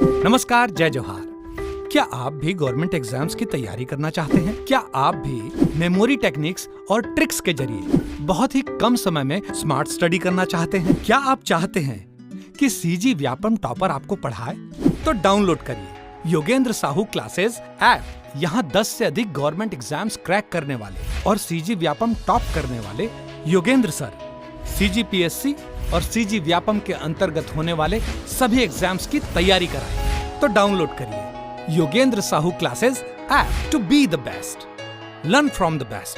नमस्कार, जय जोहार। क्या आप भी गवर्नमेंट एग्जाम्स की तैयारी करना चाहते हैं? क्या आप भी मेमोरी टेक्निक्स और ट्रिक्स के जरिए बहुत ही कम समय में स्मार्ट स्टडी करना चाहते हैं? क्या आप चाहते हैं कि सीजी व्यापम टॉपर आपको पढ़ाए? तो डाउनलोड करिए योगेंद्र साहू क्लासेस ऐप। यहाँ 10 से अधिक गवर्नमेंट एग्जाम्स क्रैक करने वाले और सीजी व्यापम टॉप करने वाले योगेंद्र सर सीजीपीएससी और सीजी व्यापम के अंतर्गत होने वाले सभी एग्जाम्स की तैयारी कराएं। तो डाउनलोड करिए Yogendra Sahu classes app to be the best, learn from the best.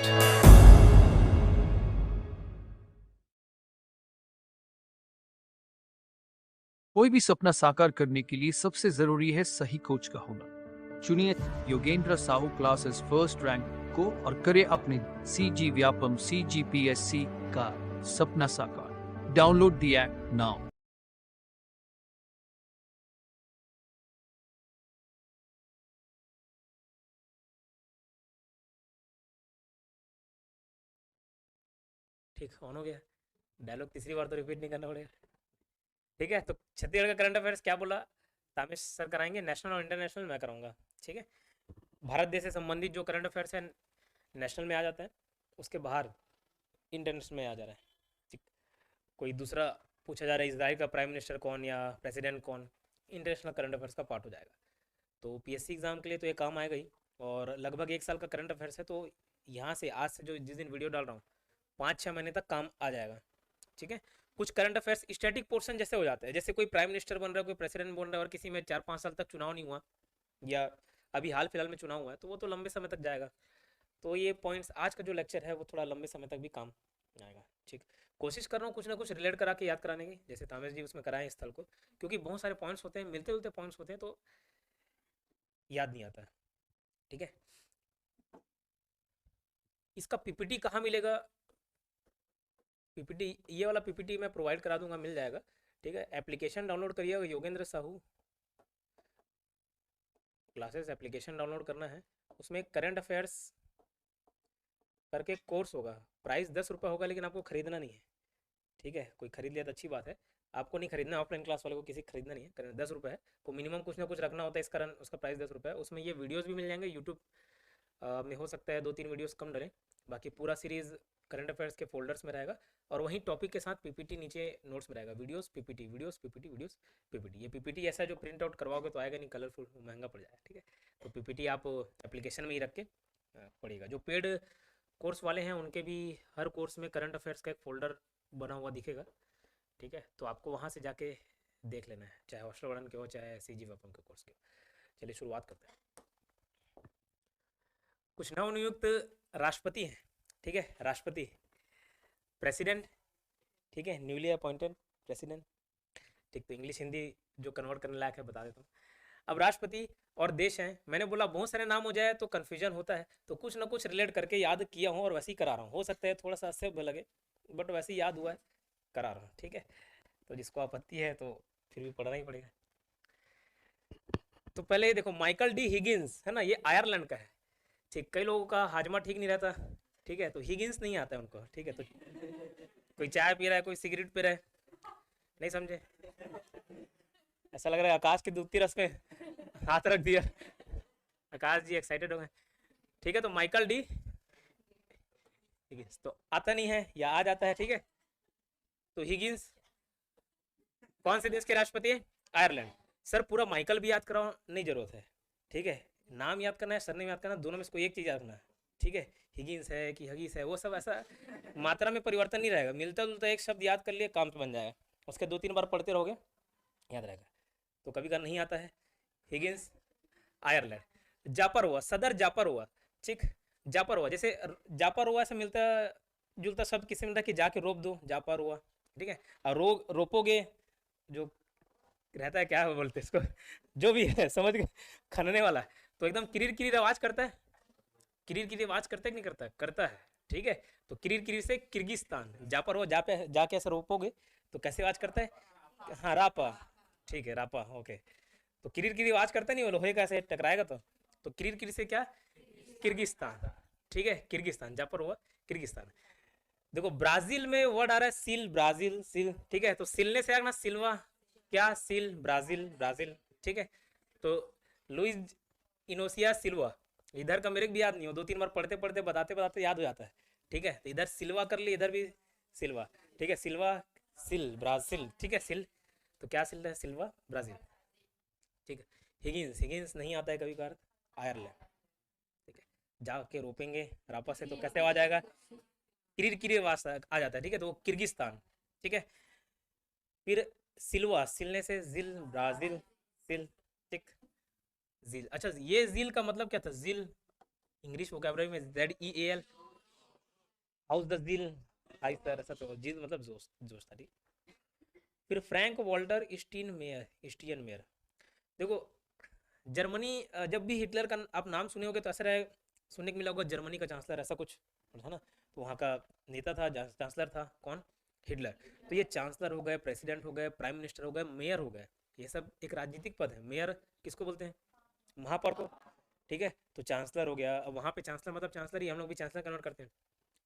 कोई भी सपना साकार करने के लिए सबसे जरूरी है सही कोच का होना। चुनिए Yogendra Sahu classes first rank को और करे अपने सीजी व्यापम सीजीपीएससी का सपना साकार। Download the app now. ठीक ऑन हो गया। डायलॉग तीसरी बार तो रिपीट नहीं करना पड़ेगा। ठीक है, तो छत्तीसगढ़ का करंट अफेयर्स क्या बोला? तामेश सर कराएंगे, नेशनल और इंटरनेशनल मैं कराऊंगा। ठीक है, भारत देश से संबंधित जो करंट अफेयर्स है नेशनल में आ जाता है, उसके बाहर इंटरनेशनल में आ जा रहा है। ठीक, कोई दूसरा पूछा जा रहा है इसराइल का प्राइम मिनिस्टर कौन या प्रेसिडेंट कौन, इंटरनेशनल करंट अफेयर्स का पार्ट हो जाएगा। तो पीएससी एग्जाम के लिए तो ये काम आएगा ही, और लगभग 1 साल का करंट अफेयर्स है, तो यहाँ से आज से जो जिस दिन वीडियो डाल रहा हूँ 5-6 महीने तक काम आ जाएगा। ठीक है, कुछ करंट अफेयर्स स्टैटिक पोर्शन जैसे हो जाता है, जैसे कोई प्राइम मिनिस्टर बन रहा है, कोई प्रेसिडेंट बन रहा है और किसी में 4-5 साल तक चुनाव नहीं हुआ या अभी हाल फिलहाल में चुनाव हुआ है, तो वो तो लंबे समय तक जाएगा। तो ये पॉइंट्स आज का जो लेक्चर है वो थोड़ा लंबे समय तक भी काम आएगा। ठीक, कोशिश कर रहा हूँ कुछ ना कुछ रिलेट करा के याद कराने की, जैसे तामेश जी उसमें कराएं स्थल को, क्योंकि बहुत सारे पॉइंट्स होते हैं, मिलते जुलते पॉइंट्स होते हैं, तो याद नहीं आता। ठीक है, इसका पीपीटी कहाँ मिलेगा? पीपीटी, ये वाला पीपीटी मैं प्रोवाइड करा दूंगा, मिल जाएगा। ठीक है, एप्लीकेशन डाउनलोड करिएगा, Yogendra Sahu classes application download करना है। उसमें करंट अफेयर्स करके कोर्स होगा, प्राइस 10 रुपये होगा, लेकिन आपको खरीदना नहीं है। ठीक है, कोई खरीद लिया तो अच्छी बात है, आपको नहीं खरीदना, ऑफलाइन क्लास वाले को किसी खरीदना नहीं है। 10 रुपये है, को मिनिमम कुछ ना कुछ रखना होता है, इस कारण उसका प्राइस 10 रुपये है। उसमें ये वीडियोज़ भी मिल जाएंगे यूट्यूब में, हो सकता है 2-3 वीडियोज़ कम डलें, बाकी पूरा सीरीज़ करंट अफेयर्स के फोल्डर्स में रहेगा, और वहीं टॉपिक के साथ पीपीटी नीचे नोट्स में रहेगा। Videos PPT, videos PPT, videos PPT. ये पीपीटी ऐसा जो प्रिंट आउट करवाओगे तो आएगा नहीं, कलरफुल, महंगा पड़ जाएगा। ठीक है, तो पीपीटी आप एप्लीकेशन में ही रख के पढ़िएगा। जो पेड कोर्स वाले हैं उनके भी हर कोर्स में करंट अफेयर्स का एक फोल्डर बना हुआ दिखेगा। ठीक है, तो आपको वहाँ से जाके देख लेना है, चाहे हॉस्टल वार्डन के हो चाहे सीजी वेपन के कोर्स के हो। चलिए शुरुआत करते हैं। कुछ नवनियुक्त राष्ट्रपति हैं। ठीक है, राष्ट्रपति, प्रेसिडेंट, ठीक है, न्यूली अपॉइंटेड प्रेसिडेंट। ठीक, तो इंग्लिश हिंदी जो कन्वर्ट करने लायक है बता देता हूँ। अब राष्ट्रपति और देश हैं, मैंने बोला बहुत सारे नाम हो जाए तो कन्फ्यूजन होता है, तो कुछ ना कुछ रिलेट करके याद किया हूँ और वैसे ही करा रहा हूँ। हो सकता है थोड़ा सा सेव लगे, बट वैसे ही याद हुआ है, करा रहा हूँ। ठीक है, तो जिसको आपत्ति है तो फिर भी पढ़ना ही पड़ेगा। तो पहले देखो, माइकल डी हिगिंस है ना, ये आयरलैंड का है। ठीक, कई लोगों का हाजमा ठीक नहीं रहता। ठीक है, तो हिगिंस नहीं आता है उनको। ठीक है, तो कोई चाय पी रहा है, कोई सिगरेट पी रहा है, नहीं समझे? ऐसा लग रहा है आकाश की डूबती रस में हाथ रख दिया, आकाश जी एक्साइटेड हो गए। ठीक है, तो माइकल डी हिगिंस तो आता नहीं है या आ जाता है। ठीक है, तो हिगिंस कौन से देश के राष्ट्रपति है? आयरलैंड। सर पूरा माइकल भी याद कराओ, नहीं जरूरत है। ठीक है, नाम याद करना है, सरनेम याद करना है, दोनों में से कोई एक चीज याद रखना है। ठीक है, हिगिंस है कि हगीस है, वो सब ऐसा मात्रा में परिवर्तन नहीं रहेगा, मिलता जुलता एक शब्द याद कर लिए काम तो बन जाएगा, उसके 2-3 बार पढ़ते रहोगे याद रहेगा। तो कभी का नहीं आता है, हिगिंस आयरलैंड। जापर हुआ, सदर जापर हुआ। ठीक, जापर हुआ, जैसे जापर हुआ से मिलता जुलता शब्द किससे मिलता है कि जाके रोप दो, जापर हुआ। ठीक है, और रोपोगे जो रहता है, क्या बोलते हैं इसको, जो भी है समझ गए, खनने वाला, तो एकदम किरीर किरीर आवाज करता है। किरीर किरीर आवाज करता है कि नहीं करता है? करता है। ठीक है, तो किरीर किरीर से किर्गिस्तान, जापर हो, जाके ऐसे रोपोगे तो कैसे आवाज करता है? हाँ, रापा। ठीक है, रापा, ओके। तो किरीर किरीर आवाज करता नहीं, वो लोहे का ऐसे टकराएगा तो किरीर किरीर से क्या? किर्गिस्तान। ठीक है, किर्गिस्तान, जापर हुआ किर्गिस्तान। देखो ब्राजील में वर्ड आ रहा है सिल, ब्राजील सिल। ठीक है, तो सिलने से आएगा ना सिल्वा, क्या? सिल, ब्राजील, ब्राजील। ठीक है। तो लुइस इनोसिया सिल्वा, इधर का मेरे को भी याद नहीं हो, 2-3 बार पढ़ते पढ़ते बताते बताते याद हो जाता है। ठीक है, तो इधर सिल्वा कर ली, इधर भी सिल्वा। ठीक है, सिल्वा सिल ब्राजील। ठीक है, सिल तो क्या सिल है, सिल्वा ब्राजील। ठीक है, हिगिंस, हिगिंस नहीं आता है कभी कभार, आयरलैंड। ठीक है, जाके रोपेंगे रापा से तो कैसे आ जाएगा, किरिर किरिर आवाज आ जाता है। ठीक है, तो वो किर्गिस्तान। ठीक है, फिर सिल्वा, सिलने से जिल ब्राजील, सिल। ठीक, जिल। अच्छा, ये जिल का मतलब क्या था, जिल इंग्लिश वोकैबुलरी में ZEAL, हाउस द जिल, हाई सर, ऐसा तो जिल मतलब जोश, जोश था। ठीक, फिर फ्रैंक वॉल्टर स्टीन मेयर। देखो, जर्मनी, जब भी हिटलर का आप नाम सुने होगे तो ऐसा रहे, सुनने को मिला होगा जर्मनी का चांसलर, ऐसा कुछ था ना। तो वहाँ का नेता था, चांसलर था कौन, हिटलर। तो ये चांसलर हो गए, प्रेसिडेंट हो गए, प्राइम मिनिस्टर हो गए, मेयर हो गए, ये सब एक राजनीतिक पद है। मेयर किसको बोलते हैं, महापौर को। ठीक है, तो चांसलर हो गया, अब वहाँ पे चांसलर मतलब चांसलर ही, हम लोग भी चांसलर कन्वर्ट करते हैं।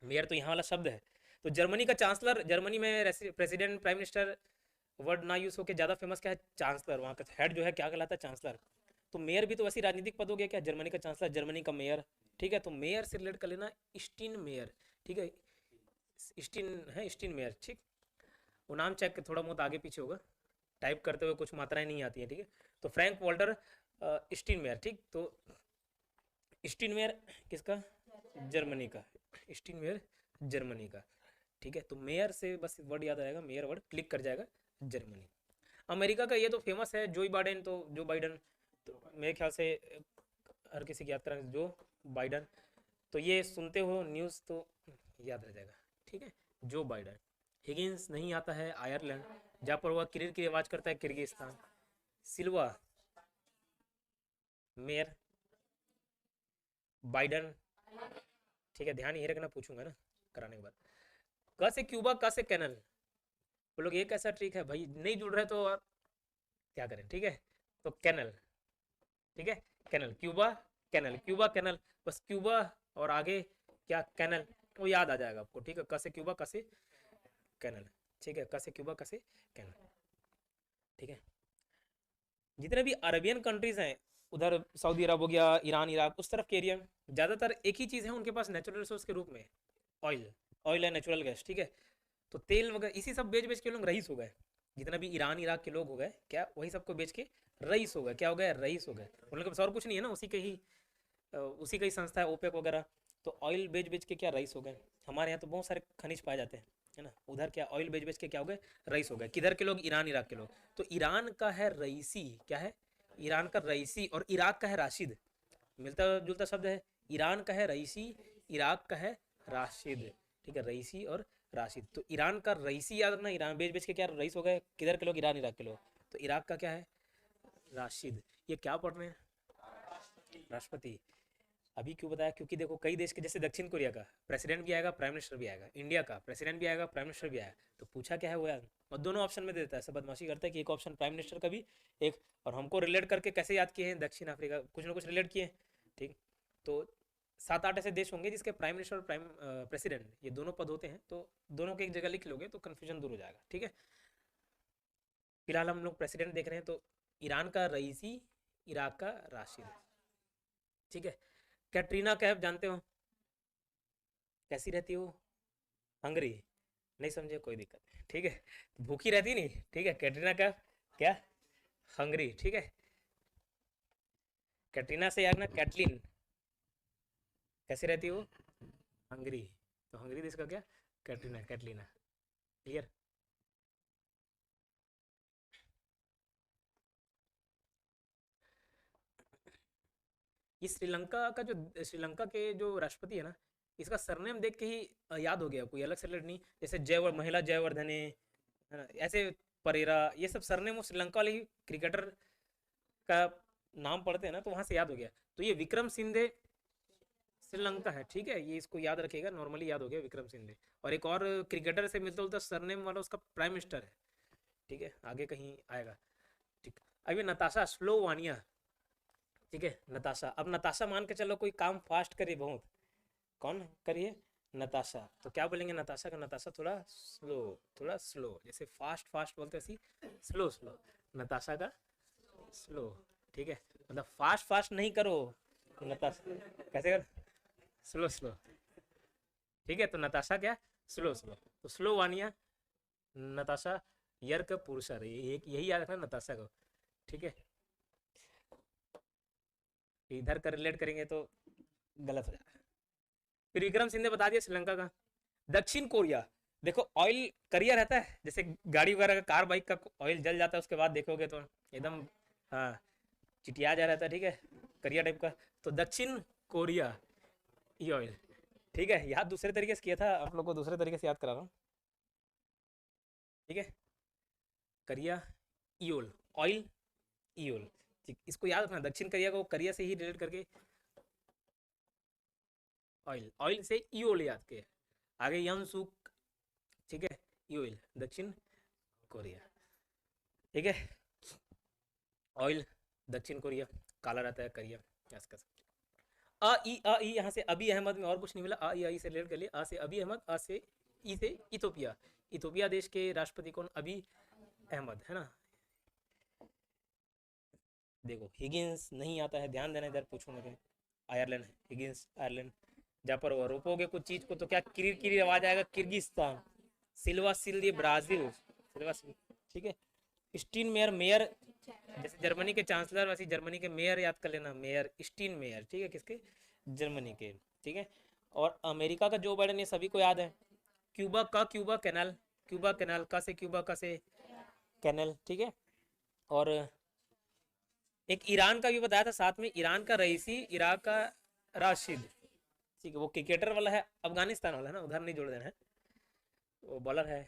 मेयर तो यहाँ वाला शब्द है। तो जर्मनी का चांसलर, जर्मनी में प्रेसिडेंट प्राइम मिनिस्टर वर्ड ना यूज होकर ज़्यादा फेमस क्या है, चांसलर। वहाँ का हेड जो है क्या कहलाता है, चांसलर। तो मेयर भी तो वैसी राजनीतिक पद हो गया क्या, जर्मनी का चांसलर, जर्मनी का मेयर। ठीक है, तो मेयर से रिलेट कर लेना स्टीन मेयर। ठीक है, स्टीन है, स्टीन मेयर। ठीक, वो नाम चेक थोड़ा बहुत आगे पीछे होगा, टाइप करते हुए कुछ मात्राएं नहीं आती है। ठीक है, तो फ्रैंक वॉल्टर स्टीन मेयर। ठीक, तो स्टीन मेयर किसका, जर्मनी का, स्टीन मेयर जर्मनी का। ठीक है, तो मेयर से बस वर्ड याद आएगा, मेयर वर्ड क्लिक कर जाएगा, जर्मनी। अमेरिका का ये तो फेमस है, जो बाइडेन, तो जो बाइडन, तो मेरे ख्याल से हर किसी की याद करें, जो बाइडन। तो ये सुनते हो न्यूज़ तो याद रह जाएगा। ठीक है, जो बाइडन। हिगिंस नहीं आता है, आयरलैंड। जहाँ पर वह किरिर की आवाज़ करता है, किर्गिस्तान। सिल्वा मेयर, बाइडन। ठीक है, ध्यान ये रखना, पूछूंगा ना कराने के बाद। क से क्यूबा, क से कैनल। वो लोग, एक ऐसा ट्रिक है भाई, नहीं जुड़ रहे तो आप क्या करें। ठीक है, तो कैनल। ठीक है, Canel, Cuba Canel, Cuba Canel, बस क्यूबा और आगे क्या, कैनल, वो याद आ जाएगा आपको। ठीक है, क से क्यूबा, क से कैनल। ठीक है, क से क्यूबा, क से कैनल। ठीक है, जितने भी अरबियन कंट्रीज हैं, उधर सऊदी अरब हो गया, ईरान, इराक, उस तरफ के एरिया में ज़्यादातर एक ही चीज़ है उनके पास नेचुरल रिसोर्स के रूप में, ऑयल। ऑयल है, नेचुरल गैस। ठीक है, तो तेल वगैरह इसी सब बेच बेच के लोग रईस हो गए। जितना भी ईरान इराक के लोग हो गए क्या, वही सबको बेच के रईस हो गए। क्या हो गए, रईस हो गए। उन लोगों के पास और कुछ नहीं है ना, उसी का ही संस्था है, ओपेक वगैरह। तो ऑयल बेच बेच के क्या रईस हो गए। हमारे यहाँ तो बहुत सारे खनिज पाए जाते हैं, है ना। उधर क्या, ऑयल बेच बेच के क्या हो गए, रईस हो गए। किधर के लोग, ईरान इराक के लोग। तो ईरान का है रईसी, क्या है, ईरान का रईसी, और इराक का है राशिद। मिलता जुलता शब्द है। ईरान का है रईसी, इराक का है राशिद। ठीक है, रईसी और राशिद। तो ईरान का रईसी याद रखना, ईरान बेच बेच के क्या रईस हो गए, किधर के लोग, ईरान इराक के लोग। तो इराक का क्या है, राशिद। ये क्या पढ़ रहे हैं, राष्ट्रपति। अभी क्यों बताया, क्योंकि देखो कई देश के, जैसे दक्षिण कोरिया का प्रेसिडेंट भी आएगा, प्राइम मिनिस्टर भी आएगा। इंडिया का प्रेसिडेंट भी आएगा, प्राइम मिनिस्टर भी आएगा। तो पूछा क्या है वो यार, और दोनों ऑप्शन में दे देता है। सब बदमाशी करता है कि एक ऑप्शन प्राइम मिनिस्टर का भी, एक, और हमको रिलेट करके कैसे याद किए हैं, दक्षिण अफ्रीका कुछ ना कुछ रिलेट किए हैं। ठीक, तो 7-8 ऐसे देश होंगे जिसके प्राइम मिनिस्टर और प्राइम प्रेसिडेंट ये दोनों पद होते हैं। तो दोनों के एक जगह लिख लोगे तो कन्फ्यूजन दूर हो जाएगा। ठीक है, फिलहाल हम लोग प्रेसिडेंट देख रहे हैं, तो ईरान का रईसी, इराक का राशिद। ठीक है, कैटरीना कैफ जानते हो, कैसी रहती हो, हंगरी। नहीं समझे, कोई दिक्कत नहीं। ठीक है, भूखी रहती नहीं। ठीक है, कैटरीना कैफ क्या, हंगरी। ठीक है, कैटरीना से यार ना, कैटलिन कैसे रहती हो, हंगरी। तो हंगरी देश का क्या, कैटरीना, कैटलीना। क्लियर। ये श्रीलंका का, जो श्रीलंका के जो राष्ट्रपति है ना, इसका सरनेम देख के ही याद हो गया, कोई अलग से नहीं। जैसे महिला जयवर्धने, है ना, ऐसे परेरा, ये सब सरनेम वो श्रीलंका वाले ही क्रिकेटर का नाम पढ़ते हैं ना, तो वहां से याद हो गया। तो ये विक्रम सिंधे श्रीलंका है। ठीक है, ये इसको याद रखिएगा, नॉर्मली याद हो गया, विक्रम सिंधे। और एक और क्रिकेटर से मिलता जुलता सरनेम वाला उसका प्राइम मिनिस्टर है। ठीक है, आगे कहीं आएगा। ठीक, अभी नताशा स्लोवानिया। ठीक है, नताशा। अब नताशा मान के चलो कोई काम फास्ट करिए बहुत, कौन करिए, नताशा। तो क्या बोलेंगे नताशा का, नताशा थोड़ा स्लो, थोड़ा स्लो। जैसे फास्ट फास्ट बोलते ऐसी स्लो स्लो, नताशा का स्लो, ठीक है, मतलब फास्ट फास्ट नहीं करो। नताशा कैसे कर, स्लो स्लो, ठीक है। तो नताशा क्या, स्लो स्लो, तो स्लो वानिया, नताशा यर्क पुरुषर, यही याद रखना नताशा को, ठीक है। इधर का रिलेट करेंगे तो गलत हो जाएगा। फिर विक्रम सिंह ने बता दिया श्रीलंका का। दक्षिण कोरिया, देखो ऑयल करिया रहता है, जैसे गाड़ी वगैरह का, कार बाइक का ऑयल जल जाता है, उसके बाद देखोगे तो एकदम, हाँ, चिटिया जा रहता है, ठीक है, करिया टाइप का। तो दक्षिण कोरिया ई ऑयल, ठीक है। याद दूसरे तरीके से किया था, आप लोग को दूसरे तरीके से याद करा रहा हूँ, ठीक है। करिया ईओल, ऑयल ईओल, ठीक, इसको याद रखना। दक्षिण कोरिया को करिया से ही रिलेट करके ऑयल, ऑयल से ईओल याद किया, आगे यम सुक, ठीक है, ईओल दक्षिण कोरिया, ठीक है। ऑयल दक्षिण कोरिया, काला रहता है करिया, क्या कर सकते। अ ई यहाँ से अभी अहमद में और कुछ नहीं मिला, अ ई से रिलेट कर लिया। अ से अभी अहमद, अ से ई से इथोपिया, इथोपिया देश के राष्ट्रपति कौन, अभी अहमद, है ना। देखो हिगिंस नहीं आता है, ध्यान देना, इधर पूछो ना, आयरलैंड, हिगिंस आयरलैंड। जहाँ पर रोपोगे कुछ चीज को तो क्या किरी किरी आवाज आएगा, किर्गिस्तान। सिल्वा सिल ये ब्राजील, सिल्वा सिल, ठीक है। स्टीन मेयर, मेयर जैसे जर्मनी के चांसलर, वैसे जर्मनी के मेयर याद कर लेना, मेयर स्टीन मेयर, ठीक है, किसके, जर्मनी के, ठीक है। और अमेरिका का जो बाइडेन, ये सभी को याद है। क्यूबा का क्यूबा कैनाल, क्यूबा कैनाल का से क्यूबा का से कैनाल, ठीक है। और एक ईरान का भी बताया था साथ में, ईरान का रईसी, इराक का राशिद, ठीक है। वो क्रिकेटर वाला है, अफगानिस्तान वाला है ना, उधर नहीं जोड़ देना है, वो बॉलर है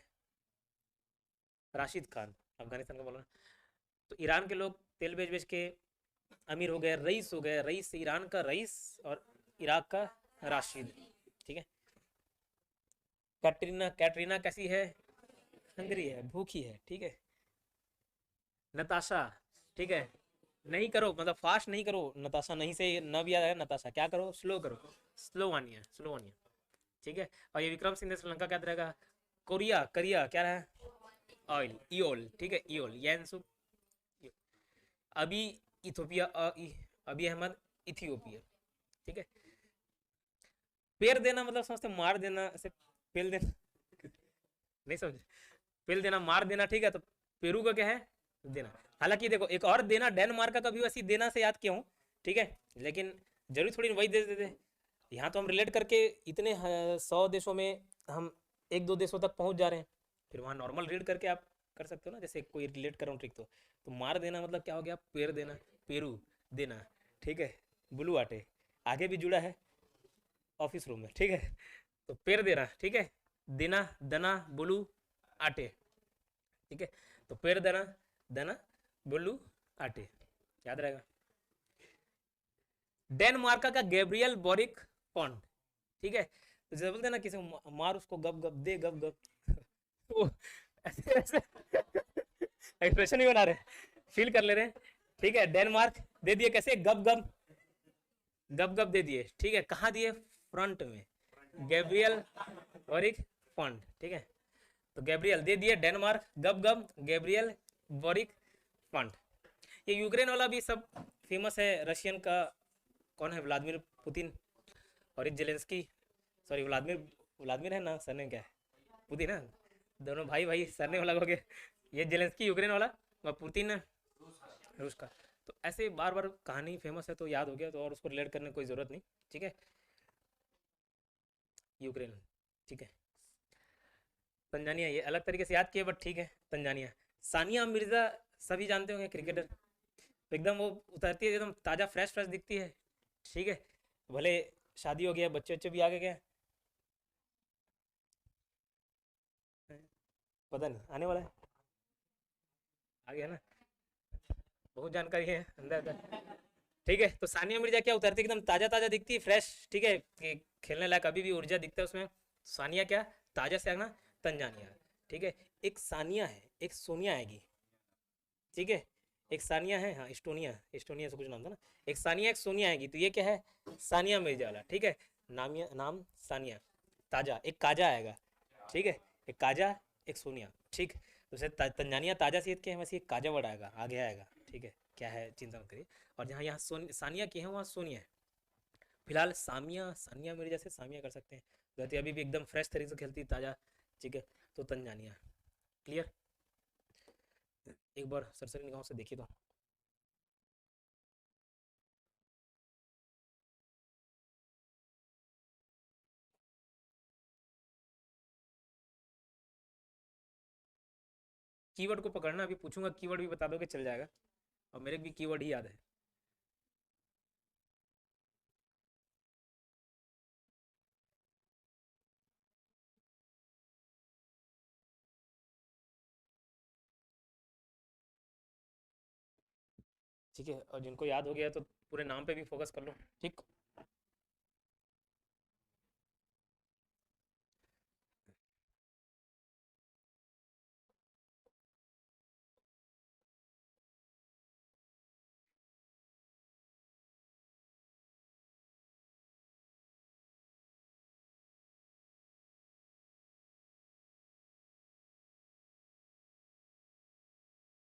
राशिद खान, अफगानिस्तान का बॉलर। तो ईरान के लोग तेल बेच बेच के अमीर हो गए, रईस हो गए, रईस ईरान का रईस और इराक का राशिद, ठीक है। कैटरीना, कैटरीना कैसी है, हंगरी है, भूखी है, ठीक है। नताशा, ठीक है, नहीं करो, मतलब फास्ट नहीं करो, नताशा नहीं से न भी आया, नताशा क्या करो, स्लो करो, स्लोवानिया, स्लोवानिया, ठीक है। और ये विक्रम सिंह श्रीलंका क्या रहेगा, कोरिया, करिया क्या रहा है, ऑयल ईओल, ठीक है, ईओल यंसु। अभी इथोपिया, अभी अहमद इथियोपिया, ठीक है। पेर देना मतलब समझते, मार देना, ऐसे पेल देना नहीं समझे, पेल देना, मार देना, ठीक है। तो पेरू का क्या है, देना। हालांकि देखो एक और देना, डेनमार्क का भी वैसे देना से याद किया हूँ, ठीक है, लेकिन जरूरी थोड़ी वही दे देते। यहाँ तो हम रिलेट करके इतने 100 देशों में हम 1-2 देशों तक पहुंच जा रहे हैं, फिर वहाँ नॉर्मल रीड करके आप कर सकते हो ना, जैसे कोई रिलेट कर रहा हूँ ट्रिक। तो मार देना मतलब क्या हो गया, पेड़ देना, पेरू देना, ठीक है। ब्लू आटे आगे भी जुड़ा है ऑफिस रूम में, ठीक है। तो पेड़ देना, ठीक है, देना, दना, ब्लू आटे, ठीक है। तो पेड़ देना, दना, ब्लू आटे, याद रहेगा। डेनमार्क का गैब्रियल बोरिक पॉन्ड, ठीक है। तो जब बोलते हैं ना किसी को मार, उसको गप गप दे, गप गप ऐसे ऐसे एक्सप्रेशन नहीं बना रहे, फील कर ले रहे हैं, ठीक है। डेनमार्क दे दिए कैसे, गप गप, गप गप दे दिए, ठीक है। कहाँ दिए, फ्रंट में, गैब्रियल बोरिक पॉन्ड, ठीक है। तो गैब्रियल दे दिए डेनमार्क, गप गप गैब्रियल बोरिक पॉन्ड। ये यूक्रेन वाला भी सब फेमस है, रशियन का कौन है, व्लादिमीर पुतिन, और एक जेलेंस्की, सॉरी व्लादिमीर, व्लादिमीर है ना, सरने क्या है, पुतिन है, दोनों भाई भाई सरने वाला हो गया। ये जेलेंस्की यूक्रेन वाला और पुतिन रूस का। तो ऐसे बार बार कहानी फेमस है तो याद हो गया, तो और उसको रिलेट करने की कोई ज़रूरत नहीं, ठीक है। यूक्रेन, ठीक है। तंजानिया ये अलग तरीके से याद किए, बट ठीक है। तंजानिया, सानिया मिर्जा सभी जानते होंगे, क्रिकेटर, एकदम वो उतरती है एकदम ताज़ा फ्रेश फ्रेश दिखती है, ठीक है। भले शादी हो गया, बच्चे बच्चे भी आगे गए, पता नहीं आने वाला है, आ गया ना, बहुत जानकारी है अंदर अंदर, ठीक है। तो सानिया मिर्जा क्या उतरती एकदम ताज़ा ताज़ा दिखती है, फ्रेश, ठीक है, कि खेलने लायक अभी भी ऊर्जा दिखता है उसमें। सानिया क्या, ताज़ा से आना, तंजानिया, ठीक है। एक सानिया है, एक सोनिया आएगी, ठीक है। एक सानिया है, हाँ इस्टोनिया, इस्टोनिया से कुछ नाम था ना, एक सानिया एक सोनिया आएगी, तो ये क्या है, सानिया मिर्जा वाला, ठीक है। नाम सानिया, ताज़ा, एक काजा आएगा, ठीक है, एक काजा एक सोनिया, ठीक। तो तंजानिया ताज़ा सेहत के हैं, वैसे एक काजा वर्ड आएगा, आगे आएगा, ठीक है, क्या है चिंता मत करिए। और जहाँ यहाँ सानिया की है वहाँ सोनिया है। फिलहाल सामिया सानिया मिर्जा से सामिया कर सकते हैं। गति अभी भी एकदम फ्रेश तरीके से खेलती है, ताज़ा। ठीक है, तो तंजानिया। क्लियर। एक बार सरसरी निगाहों से देखिए तो कीवर्ड को पकड़ना, अभी पूछूंगा कीवर्ड भी बता दोगे चल जाएगा, और मेरे भी कीवर्ड ही याद है। ठीक है, और जिनको याद हो गया तो पूरे नाम पे भी फोकस कर लो। ठीक।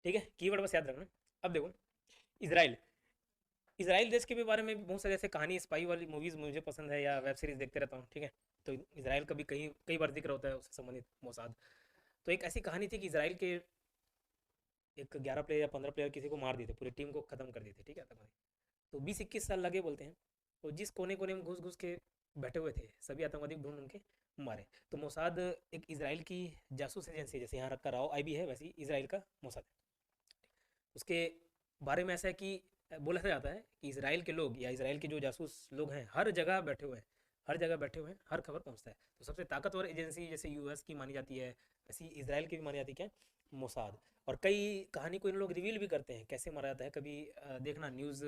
ठीक है, कीवर्ड बस याद रखना। अब देखो, इसराइल। इसराइल देश के भी बारे में भी बहुत सारे ऐसे कहानी, स्पाई वाली मूवीज़ मुझे पसंद है या वेब सीरीज़ देखते रहता हूँ। ठीक है, तो इसराइल का भी कई कई बार जिक्र होता है उससे संबंधित, मोसाद। तो एक ऐसी कहानी थी कि इसराइल के एक 11 प्लेयर या 15 प्लेयर किसी को मार दिए थे, पूरी टीम को ख़त्म कर दिए थे। ठीक है, आतंकवादी। तो 20-21 साल लगे बोलते हैं। तो जिस कोने कोने में घुस घुस के बैठे हुए थे सभी आतंकवादी ढूंढ उनके मारे। तो मोसाद एक इसराइल की जासूस एजेंसी है, जैसे यहाँ रखा राव आईबी है, वैसी इसराइल का मोसाद है। उसके बारे में ऐसा है कि बोला जाता है कि इसराइल के लोग या इसराइल के जो जासूस लोग हैं हर जगह बैठे हुए हैं, हर जगह बैठे हुए हैं, हर खबर पहुंचता है। तो सबसे ताकतवर एजेंसी जैसे यूएस की मानी जाती है, वैसी इसराइल की भी मानी जाती है, क्या, मोसाद। और कई कहानी को इन लोग रिवील भी करते हैं कैसे मारा जाता है। कभी देखना न्यूज़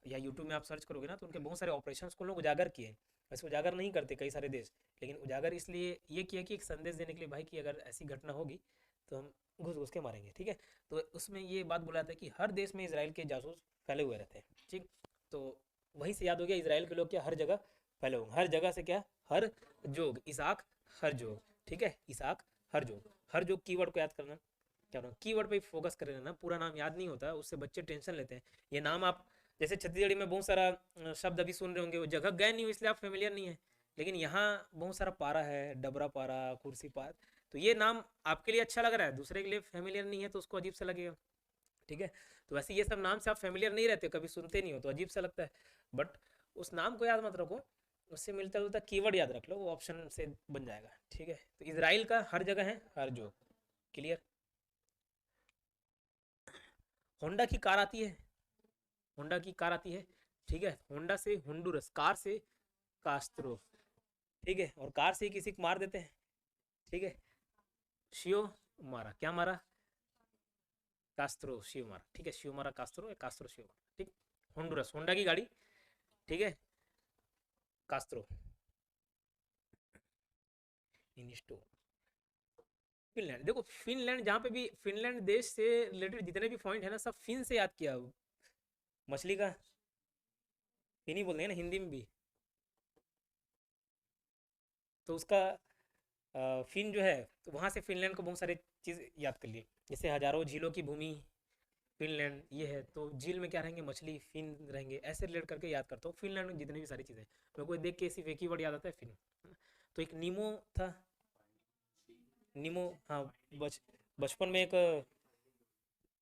या यूट्यूब में आप सर्च करोगे ना, तो उनके बहुत सारे ऑपरेशंस को लोग उजागर किए। वैसे उजागर नहीं करते कई सारे देश, लेकिन उजागर इसलिए ये किया कि एक संदेश देने के लिए, भाई कि अगर ऐसी घटना होगी तो हम घुस घुस के मारेंगे। ठीक है, तो उसमें ये बात बोला था कि हर देश में इसराइल के जासूस फैले हुए रहते हैं। ठीक, तो वहीं से याद हो गया इसराइल के लोग क्या हर जगह फैले हुए, हर जगह से क्या, हर जोग, इसाक हर जोग। ठीक है, इसाक हर जोग, हर जोग कीवर्ड को याद करना। क्या होना, कीवर्ड पे फोकस कर लेना, पूरा नाम याद नहीं होता, उससे बच्चे टेंशन लेते हैं। ये नाम आप जैसे छत्तीसगढ़ी में बहुत सारा शब्द अभी सुन रहे होंगे, वो जगह गए नहीं हो इसलिए आप फेमिलियर नहीं है, लेकिन यहाँ बहुत सारा पारा है, डबरा पारा, कुर्सी पार। तो ये नाम आपके लिए अच्छा लग रहा है, दूसरे के लिए फेमिलियर नहीं है तो उसको अजीब सा लगेगा। ठीक है, तो वैसे ये सब नाम से आप फेमिलियर नहीं रहते, कभी सुनते नहीं हो तो अजीब सा लगता है। बट उस नाम को याद मत रखो, उससे मिलता जुलता कीवर्ड याद रख लो, वो ऑप्शन से बन जाएगा। ठीक है, तो इसराइल का हर जगह है हर जो। क्लियर। होंडा की कार आती है, होंडा की कार आती है। ठीक है, होंडा से होंडुरस, कार से कास्त्रो। ठीक है, और कार से ही किसी को मार देते हैं। ठीक है, शियो मारा, क्या मारा, कास्त्रो शियो मारा। ठीक है, शियो मारा कास्त्रो, कास्त्रो शियो मारा। ठीक, होंडुरस होंडा की गाड़ी। ठीक है, कास्त्रो इनिस्टो। फिनलैंड, देखो फिनलैंड, जहाँ पे भी फिनलैंड देश से रिलेटेड जितने भी पॉइंट है ना, सब फिन से याद किया। मछली का फिन ही बोलते हैं ना हिंदी में भी, तो उसका फिन जो है, तो वहाँ से फिनलैंड को बहुत सारे चीज़ याद कर लिए। जैसे हजारों झीलों की भूमि फिनलैंड ये है, तो झील में क्या रहेंगे, मछली, फिन रहेंगे, ऐसे रिलेट करके याद करता हूँ फिनलैंड में जितनी भी सारी चीज़ें। मेरे को देख के सिर्फ एक ही वर्ड याद आता है, फिन। तो एक नीमो था, नीमो, हाँ। बचपन में एक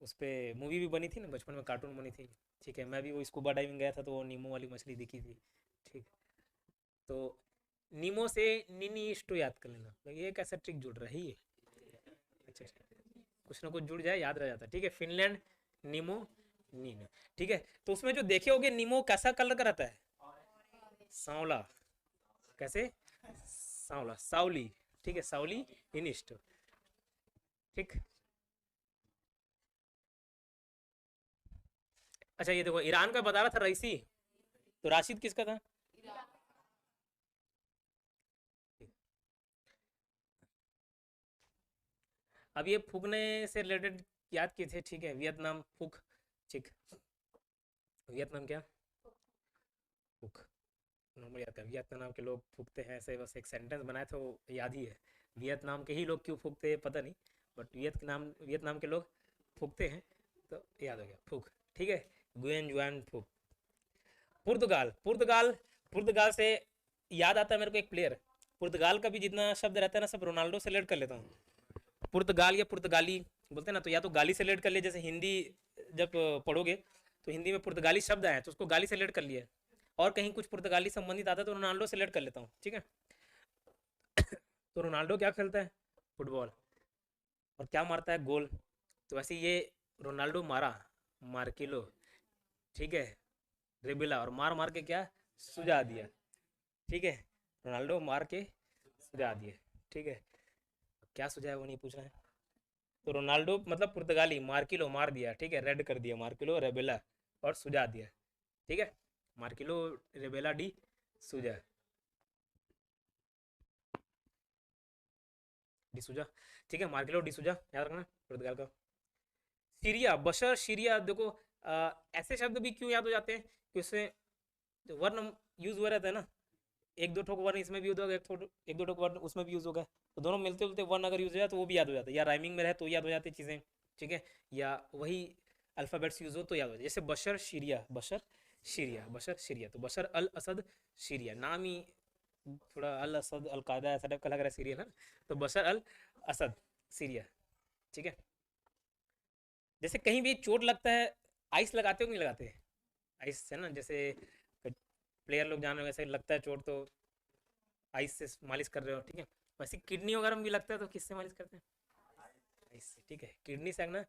उस पर मूवी भी बनी थी ना, बचपन में कार्टून बनी थी। ठीक है, मैं भी वो स्कूबा डाइविंग गया था तो वो नीमो वाली मछली दिखी थी। ठीक, तो नीमो से निनी स्टो याद कर लेना, तो ये कैसा ट्रिक जुड़ रही है। अच्छा अच्छा, कुछ ना कुछ जुड़ जाए याद रह जाता है। ठीक है, फिनलैंड, नीमो, नीन। ठीक है, तो उसमें जो देखे होगे नीमो कैसा कलर का रहता है, सांवला। कैसे, सांवला, सावली। ठीक है, सावली इनिस्ट। ठीक। अच्छा ये देखो, ईरान का बता रहा था रईसी, तो राशिद किसका था। अब ये फूकने से रिलेटेड याद किए थे। ठीक है, वियतनाम फूक। ठीक, वियतनाम क्या, फूक। नॉर्मल याद है, वियतनाम के लोग फूकते हैं, ऐसे बस एक सेंटेंस बनाए थे वो याद ही है। वियतनाम के ही लोग क्यों फूकते हैं पता नहीं, बट वियतनाम वियतनाम के लोग फूकते हैं, तो याद हो गया फूक। ठीक है, गुएन जुआन फुक। पुर्तगाल, पुर्तगाल, पुर्तगाल से याद आता है मेरे को एक प्लेयर। पुर्तगाल का भी जितना शब्द रहता है ना, सब रोनाल्डो से लेट कर लेता हूँ। पुर्तगाल या पुर्तगाली बोलते हैं ना, तो या तो गाली से लेट कर लिया, जैसे हिंदी जब पढ़ोगे तो हिंदी में पुर्तगाली शब्द आया तो उसको गाली से लेट कर लिया, और कहीं कुछ पुर्तगाली संबंधित आता है तो रोनाल्डो से लेट कर लेता हूँ, ठीक है। तो रोनाल्डो क्या खेलता है? फुटबॉल। और क्या मारता है? गोल। तो वैसे ये रोनाल्डो मारा, मार्किलो, ठीक है, रेबिला, और मार मार के क्या सुझा दिया, ठीक है। रोनाल्डो मार के सुझा दिया, ठीक है। क्या सुझाया वो नहीं पूछ रहे हैं। तो रोनाल्डो मतलब पुर्तगाली, मार्किलो मार दिया, ठीक है, रेड कर दिया मार्किलो, रेबेला, और सुझा दिया, ठीक है। मार्किलो, रेबेला, डी सुझा, डिसूजा, ठीक है, मार्किलो डिसूजा याद रखना पुर्तगाल का। सीरिया, बशर सीरिया, देखो ऐसे शब्द भी क्यों याद हो जाते हैं कि उसमें जो वर्ण यूज हुआ रहता है ना, एक दो ठोक वर्ण इसमें भी यूज होगा, एक दो ठोक वर्ण उसमें भी यूज होगा, तो दोनों मिलते जुलते वर्ण अगर यूज हो जाए तो वो भी याद हो जाता है, या राइमिंग में रहे तो याद हो जाती चीज़ें, ठीक है, या वही अल्फ़ाबेट्स यूज हो तो याद हो जाए। जैसे बशर सीरिया, बशर सीरिया, बशर सीरिया, तो बशर अल असद सीरिया, नाम ही थोड़ा अल असद अल कायदा ऐसा टाइप का लग रहा है सीरिया ना, तो बशर अल असद सीरिया, ठीक है। जैसे कहीं भी चोट लगता है, आइस लगाते हो कि नहीं लगाते? आइस है ना, जैसे प्लेयर लोग जान रहे हो, वैसे लगता है चोट तो आइस से मालिश कर रहे हो, ठीक है। वैसे किडनी वगैरह में भी लगता है तो किससे मालिश करते हैं? आइस से, ठीक है। किडनी से ना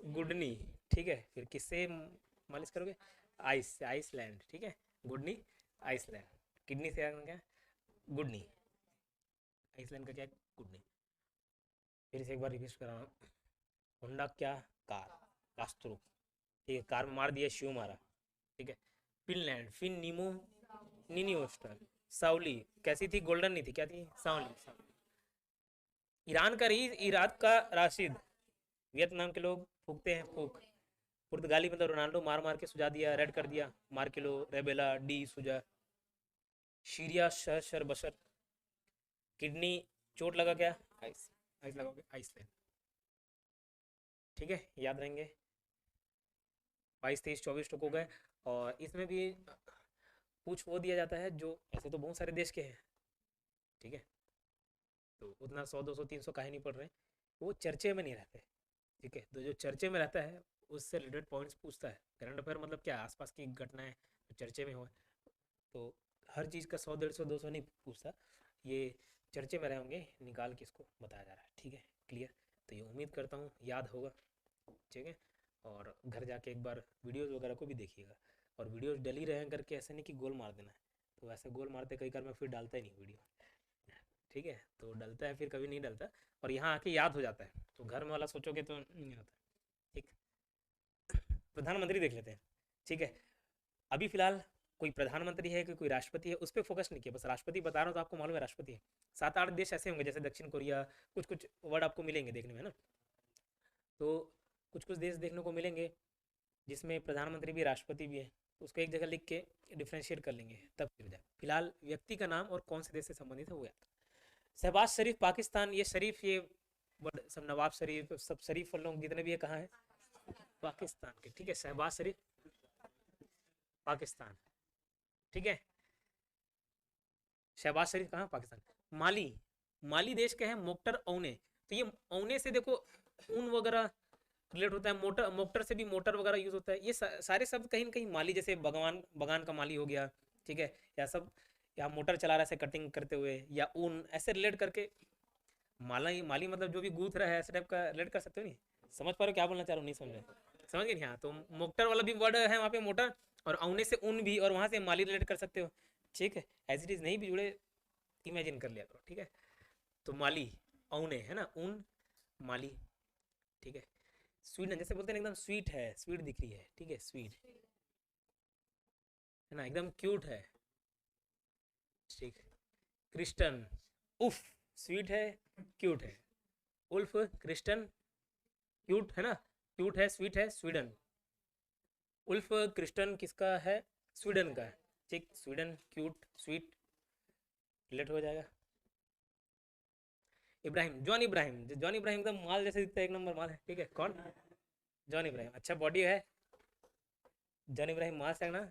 गुडनी, ठीक है। फिर किससे मालिश करोगे? आइस से, आइसलैंड, ठीक है। गुडनी, आइसलैंड। किडनी से क्या है? गुडनी। आइसलैंड का क्या है? गुडनी। फिर से एक बार रिपीट कर रहा हूँ। होंडा क्या? कार, कास्त्रो, ठीक है, कार में मार दिया, शिव मारा, ठीक है। फिनलैंड, फिन नीमो, निनी ओस्टर, साउली, कैसी थी? गोल्डन नहीं थी, क्या थी? साउली, साउली। ईरान का रईस, इराक का राशिद, वियतनाम के लोग फूकते हैं फूक। पुर्तगाली मतलब रोनाल्डो मार मार के सुझा दिया, रेड कर दिया, मार्किलो, रेबेला, डी सुझा। सीरिया, शर शर बशर। किडनी, चोट लगा क्या? आइस, आइस लगाओगे, आइसलैंड, ठीक है, याद रहेंगे। 22, 23, 24 टुक हो गए। और इसमें भी पूछ वो दिया जाता है जो, ऐसे तो बहुत सारे देश के हैं, ठीक है, तो उतना 100, 200, 300 काहे नहीं पढ़ रहे, वो चर्चे में नहीं रहते, ठीक है। तो जो चर्चे में रहता है उससे रिलेटेड पॉइंट्स पूछता है। करंट अफेयर मतलब क्या? आसपास की घटनाएं जो चर्चे में हो, तो हर चीज़ का 100, 150, 200 नहीं पूछता, ये चर्चे में रहे होंगे निकाल के इसको बताया जा रहा है, ठीक है, क्लियर। तो ये उम्मीद करता हूँ याद होगा, ठीक है। और घर जाके एक बार वीडियोज़ वगैरह को भी देखिएगा, और वीडियोज़ डली रहे करके ऐसे नहीं कि गोल मार देना है, तो ऐसे गोल मारते कई बार मैं फिर डालता ही नहीं वीडियो, ठीक है। तो डलता है फिर कभी नहीं डलता, और यहाँ आके याद हो जाता है, तो घर में वाला सोचोगे तो नहीं होता, ठीक। प्रधानमंत्री देख लेते हैं, ठीक है। अभी फिलहाल कोई प्रधानमंत्री है कि कोई राष्ट्रपति है, उस पर फोकस नहीं किया, बस राष्ट्रपति बता रहा हूँ तो आपको मालूम है राष्ट्रपति है। 7-8 देश ऐसे होंगे जैसे दक्षिण कोरिया, कुछ कुछ वर्ड आपको मिलेंगे देखने में ना, तो कुछ कुछ देश देखने को मिलेंगे जिसमें प्रधानमंत्री भी राष्ट्रपति भी है, तो उसको एक जगह लिख के डिफ्रेंशिएट कर लेंगे तब फिर जाए। फिलहाल व्यक्ति का नाम और कौन से देश से संबंधित है वो याद। शहबाज शरीफ पाकिस्तान, ये शरीफ ये सब नवाब शरीफ सब शरीफ लोग जितने भी है कहाँ है? पाकिस्तान के, ठीक है। शहबाज शरीफ पाकिस्तान, ठीक है। शहबाज शरीफ कहाँ? पाकिस्तान। माली, माली देश का है। मोक्टर औने, तो ये औने से देखो ऊन वगैरह रिलेट होता है, मोटर, मोक्टर से भी मोटर वगैरह यूज होता है। ये सारे शब्द कहीं ना कहीं माली, जैसे भगवान, बगान का माली हो गया, ठीक है, या सब, या मोटर चला रहा है ऐसे कटिंग करते हुए, या ऊन ऐसे रिलेट करके माला, माली मतलब जो भी गूथ रहा है ऐसे टाइप का रिलेट कर सकते हो। नहीं समझ पा रहे हो क्या बोलना चाह रहा हूँ? नहीं समझ रहे? समझ गए नहीं? हाँ, तो मोक्टर वाला भी वर्ड है वहाँ पे, मोटर, और औने से ऊन भी, और वहाँ से माली रिलेट कर सकते हो, ठीक है। एज इट इज नहीं भी जुड़े, इमेजिन कर लिया करो, ठीक है। तो माली, औने है ना, ऊन, माली, ठीक है। स्वीट, जैसे बोलते हैं एकदम स्वीट है, स्वीट दिख रही है, ठीक है, स्वीट है ना, एकदम क्यूट है, ठीक। क्रिस्टन, उफ, स्वीट है, क्यूट है। उल्फ, क्रिस्टन, क्यूट है ना, क्यूट है, स्वीट है, स्वीडन। उल्फ क्रिस्टन किसका है? स्वीडन का है, ठीक। स्वीडन, क्यूट, स्वीट, रिलेट हो जाएगा। इब्राहिम, जॉन इब्राहिम, जॉन इब्राहिम एकदम माल जैसे दिखता है, एक नंबर माल है, ठीक है। कौन? जॉन इब्राहिम, अच्छा बॉडी है, जॉन इब्राहिम वहां से है ना,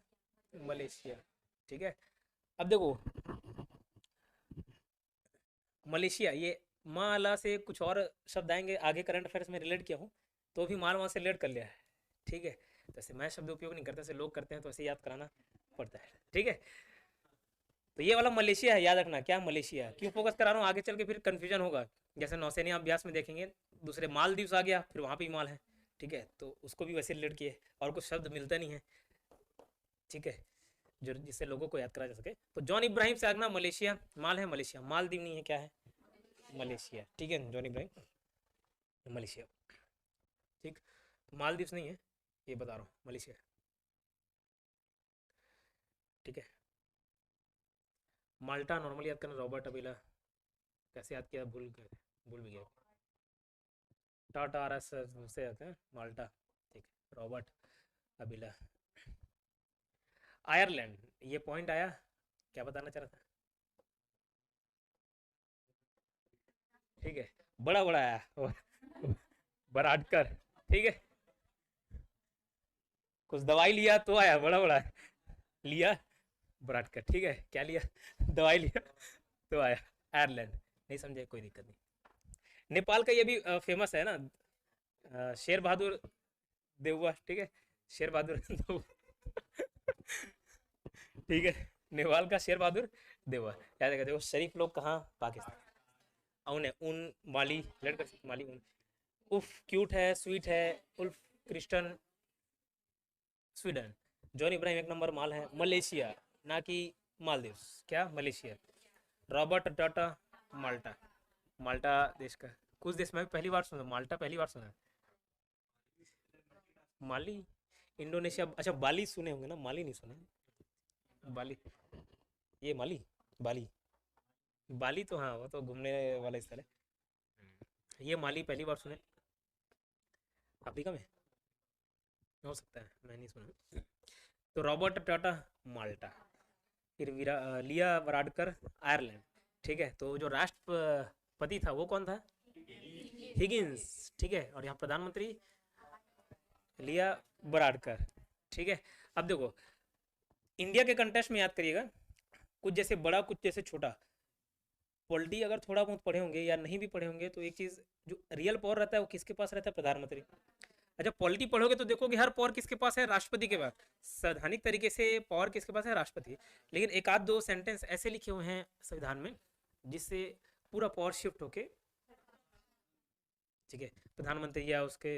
मलेशिया। ठीक है, अब देखो मलेशिया, ये माला से कुछ और शब्द आएंगे आगे, करंट अफेयर्स में रिलेट किया हूँ तो भी माल वहाँ से रिलेट कर लिया है। ठीक है, तो ऐसे मैं शब्द उपयोग नहीं करता, ऐसे लोग करते हैं तो ऐसे याद कराना पड़ता है। ठीक है, तो ये वाला मलेशिया है, याद रखना। क्या मलेशिया, क्यों फोकस करा रहा हूँ, आगे चल के फिर कंफ्यूजन होगा। जैसे नौसेना अभ्यास में देखेंगे दूसरे मालदीव्स आ गया, फिर वहाँ पे भी माल है। ठीक है, तो उसको भी वैसे रिलेट किए, और कुछ शब्द मिलता नहीं है। ठीक है, जो जिससे लोगों को याद करा जा सके। तो जॉन इब्राहिम से आगना मलेशिया, माल है मलेशिया, मालदीव नहीं है, क्या है, मलेशिया। ठीक है, जॉन इब्राहिम मलेशिया। ठीक, मालदीव्स नहीं है, ये बता रहा हूँ, मलेशिया। ठीक है, माल्टा नॉर्मली याद करना, रॉबर्ट अबेला। कैसे याद किया, भूल भी गया। टाटा आर एस से आते हैं माल्टा। ठीक है, रॉबर्ट अबेला। आयरलैंड, ये पॉइंट आया, क्या बताना चाह रहा था। ठीक है, बड़ा बड़ा आया बराडकर। ठीक है, कुछ दवाई लिया तो आया बड़ा बड़ा लिया बराडकर। ठीक है, क्या लिया दवाई लिया तो आया आयरलैंड। नहीं समझे, कोई दिक्कत नहीं। नेपाल का ये भी फेमस है ना, शेर बहादुर देउवा। ठीक है, शेर बहादुर देउवा। ठीक है, नेपाल का शेर बहादुर देउवा याद रखा। देखो शरीफ लोग कहाँ, पाकिस्तान। उन है उन, माली, लड़का माली उन। उफ क्यूट है, स्वीट है, Ulf Kristen, Sweden. John Ibrahim एक नंबर माल है, मलेशिया, ना कि मालदीव्स। क्या, मलेशिया। रॉबर्ट टाटा, माल्टा। माल्टा देश का, कुछ देश में भी पहली बार सुना, माल्टा पहली बार सुना। माली, इंडोनेशिया, अच्छा बाली सुने होंगे ना, माली नहीं सुने। बाली, ये माली, बाली, बाली तो हाँ वो तो घूमने वाला स्थल है। ये माली पहली बार सुने, अफ्रीका में हो सकता है, मैं नहीं सुना। तो रॉबर्ट टाटा, माल्टा। फिर लिया वराडकर, आयरलैंड। ठीक है, तो जो राष्ट्रपति था वो कौन था, हिगिंस। ठीक है, और यहाँ प्रधानमंत्री लिया वराडकर। ठीक है, अब देखो इंडिया के कंटेस्ट में याद करिएगा, कुछ जैसे बड़ा कुछ जैसे छोटा। पॉलिटी अगर थोड़ा बहुत पढ़े होंगे या नहीं भी पढ़े होंगे तो एक चीज़, जो रियल पावर रहता है वो किसके पास रहता है, प्रधानमंत्री। अच्छा पॉलिटी पढ़ोगे तो देखोगे हर पावर किसके पास है, राष्ट्रपति के पास। संवैधानिक तरीके से पावर किसके पास है, राष्ट्रपति। लेकिन एक आध दो सेंटेंस ऐसे लिखे हुए हैं संविधान में जिससे पूरा पावर शिफ्ट होके, ठीक है, प्रधानमंत्री या उसके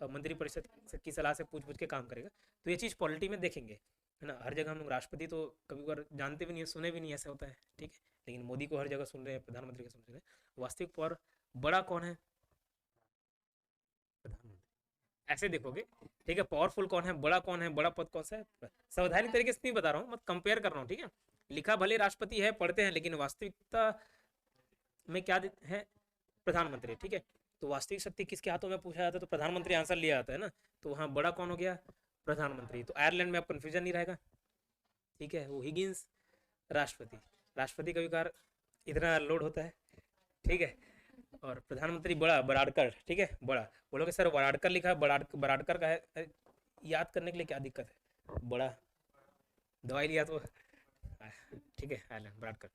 मंत्रिपरिषद की सलाह से पूछ पूछ के काम करेगा। तो ये चीज़ पॉलिटी में देखेंगे, है ना। हर जगह हम लोग राष्ट्रपति तो कभी बार जानते भी नहीं है, सुने भी नहीं, ऐसा होता है। ठीक है, लेकिन मोदी को हर जगह सुन रहे हैं, प्रधानमंत्री को सुन रहे हैं। वास्तविक पावर बड़ा कौन है, प्रधानमंत्री। ऐसे देखोगे, ठीक है, पावरफुल कौन है, बड़ा कौन है, बड़ा पद कौन सा है। संवैधानिक तरीके से नहीं बता रहा हूँ, मत कंपेयर कर रहा हूँ। ठीक है, लिखा भले राष्ट्रपति है, पढ़ते हैं, लेकिन वास्तविकता में क्या है, प्रधानमंत्री। ठीक है, तो वास्तविक शक्ति किसके हाथों में पूछा जाता है, तो प्रधानमंत्री आंसर लिया जाता है ना। तो वहाँ बड़ा कौन हो गया, प्रधानमंत्री। तो आयरलैंड में अब कंफ्यूजन नहीं रहेगा। ठीक है, वो हिगिंस, राष्ट्रपति। राष्ट्रपति का विकार इतना लोड होता है। ठीक है, और प्रधानमंत्री बड़ा, बराडकर। ठीक है, बड़ा बोलोगे सर बराडकर लिखा है, बराडकर का है, याद करने के लिए क्या दिक्कत है, बड़ा दवाई लिया तो। ठीक है, आयरलैंड, बराडकर।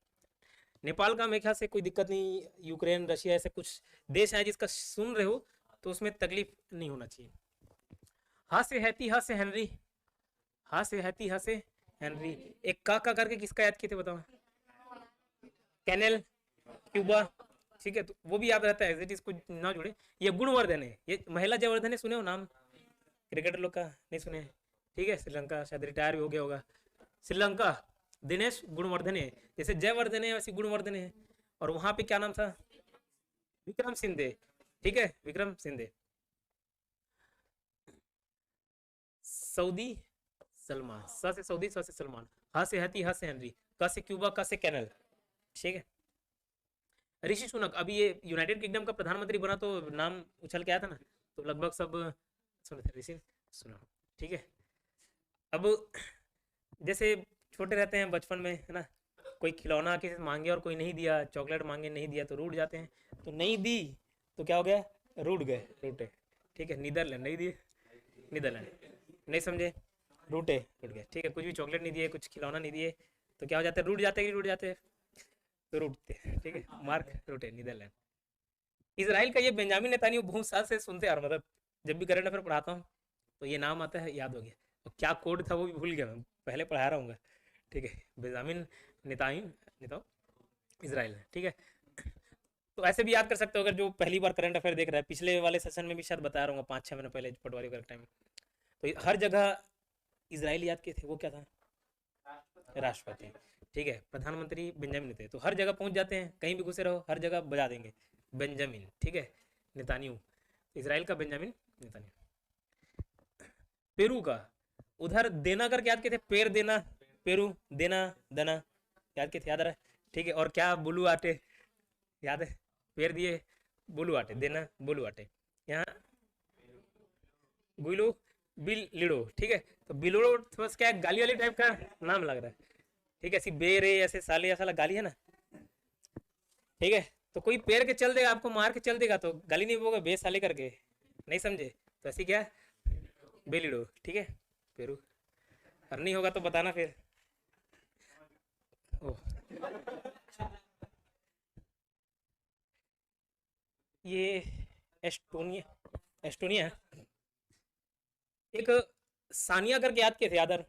नेपाल का मेरे ख्याल से कोई दिक्कत नहीं, यूक्रेन, रशिया, ऐसे कुछ देश है जिसका सुन रहे हो तो उसमें तकलीफ नहीं होना चाहिए। हाँ से हैती, हाँ से हेनरी, हाँ से हैती, हाँ से हेनरी। एक का करके किसका याद किए थे बताओ, कैनेल, क्यूबा। ठीक है, तो वो भी याद रहता है, इसको ना जुड़े। ये गुणवर्धन है, ये महिला जयवर्धन है, सुने हो नाम, क्रिकेटर लोग का, नहीं सुने। ठीक है, श्रीलंका, शायद रिटायर भी हो गया होगा। श्रीलंका, दिनेश गुणवर्धने, जैसे जयवर्धने वैसे गुणवर्धने है। और वहां पे क्या नाम था, विक्रम सिंधे। ठीक है, विक्रम सिंधे। सऊदी सलमान, स से सऊदी, स से सलमान, हा से हती, हा से हेनरी, क से क्यूबा, क से कैनल। ठीक है, ऋषि सुनक, अभी ये यूनाइटेड किंगडम का प्रधानमंत्री बना तो नाम उछल के आया था ना, तो लगभग सब सुने थे, ऋषि सुनक। ठीक है, अब जैसे छोटे रहते हैं बचपन में, है ना, कोई खिलौना किसी से मांगे और कोई नहीं दिया, चॉकलेट मांगे नहीं दिया तो रूठ जाते हैं। तो नहीं दी तो क्या हो गया, रूठ गए, रूठे। ठीक है, नीदरलैंड, नहीं दिए नीदरलैंड, नहीं समझे। रूटे रूट गए, ठीक है। कुछ भी चॉकलेट नहीं दिए, कुछ खिलौना नहीं दिए, तो क्या हो जाता है, रूट जाते हैं कि रूट जाते हैं, तो रूटते हैं, ठीक है। Mark रूटे, Netherlands. इसराइल का ये बेंजामिन नेतान्याहू बहुत साल से सुनते आ रहा, मतलब जब भी करंट अफेयर पढ़ाता हूँ तो ये नाम आता है, याद हो गया। और क्या कोड था वो भी भूल गया मैं, पहले पढ़ा रहा हूँ, ठीक है। बेंजामिन नेतान्याहू, नेतान्याहू, इसराइल, ठीक है। तो ऐसे भी याद कर सकते हो अगर जो पहली बार करंट अफेयर देख रहा है, पिछले वाले सेशन में भी शायद बता रहा हूँ 5-6 महीने पहले पटवारी का टाइम। तो हर जगह इसराइल याद किए थे, वो क्या था, राष्ट्रपति, ठीक है। प्रधानमंत्री बेंजामिन थे, तो हर जगह पहुंच जाते हैं, कहीं भी घुसे रहो हर जगह बजा देंगे बेंजामिन, ठीक है। नेतान्याहू, इसराइल का बेंजामिन नेतान्याहू। पेरू का, उधर देना करके याद किए थे, पेर देना, पेरू देना, दना, याद किए थे, याद रहा है, ठीक है। और क्या, बुलू आटे, याद है, पेर दिए बुलू आटे, देना बुलू आटे। यहाँ गुइलो बिल लिडो, ठीक है। तो बिलोड़ो बस क्या है, गाली वाली टाइप का नाम लग रहा है, ठीक है। ऐसी बेरे ऐसे साले ऐसा गाली है ना, ठीक है। तो कोई पेड़ के चल देगा, आपको मार के चल देगा तो गाली नहीं बोगा, बे साले करके, नहीं समझे, तो ऐसी क्या बेलिडो, ठीक है। पेरू, और नहीं होगा तो बताना फिर। ओह, ये एस्टोनिया, एस्टोनिया, एक सानिया करके याद किए थे यादर,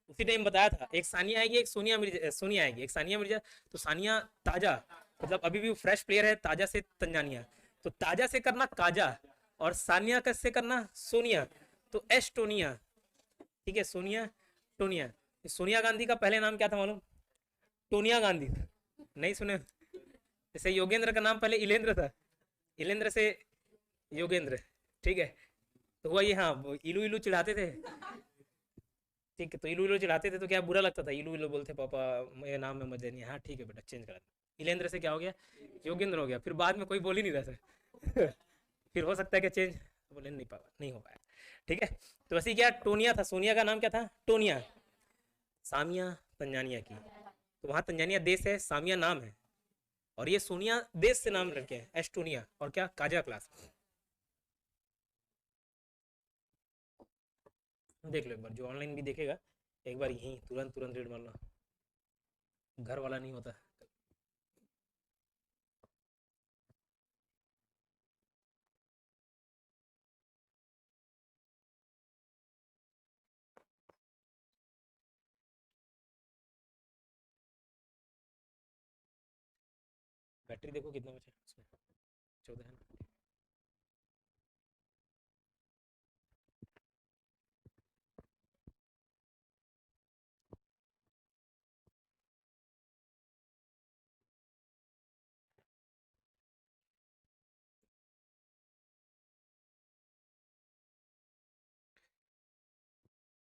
उसी टाइम बताया था, एक सानिया आएगी, एक सोनिया मिर्जा, सोनिया आएगी, एक सानिया मिर्जा। तो सानिया ताजा, मतलब अभी भी फ्रेश प्लेयर है, ताजा से तंजानिया, तो ताजा से करना काजा, और सानिया का से करना सोनिया, तो एस्टोनिया, ठीक है। सोनिया टोनिया, सोनिया गांधी का पहले नाम क्या था मालूम, टोनिया गांधी, नहीं सुने, जैसे योगेंद्र का नाम पहले इलेंद्र था, इलेंद्र से योगेंद्र, ठीक है। तो हुआ ये, हाँ, वो इलू इलू चिढ़ाते थे, ठीक है। तो इलू इलू चिढ़ाते थे तो क्या बुरा लगता था, इलू इलू बोलते, पापा मेरे नाम में मजे नहीं, हाँ ठीक है बेटा चेंज करा दो। इलेंद्र से क्या हो गया, योगेंद्र हो गया, फिर बाद में कोई बोल ही नहीं रहा था फिर हो सकता है कि चेंज, बोले नहीं पापा नहीं हो पाया, ठीक है। तो वैसे क्या, टोनिया था, सोनिया का नाम क्या था, टोनिया। सामिया तंजानिया की, तो वहाँ तंजानिया देश है, सामिया नाम है, और ये सोनिया देश से नाम रखे हैं, एस्टोनिया, और क्या, काजा क्लास। देख लो एक बार, जो ऑनलाइन भी देखेगा एक बार यही तुरंत तुरंत रीड मारना, घर वाला नहीं होता। बैटरी देखो कितना बचा उसमें, 14 है ना।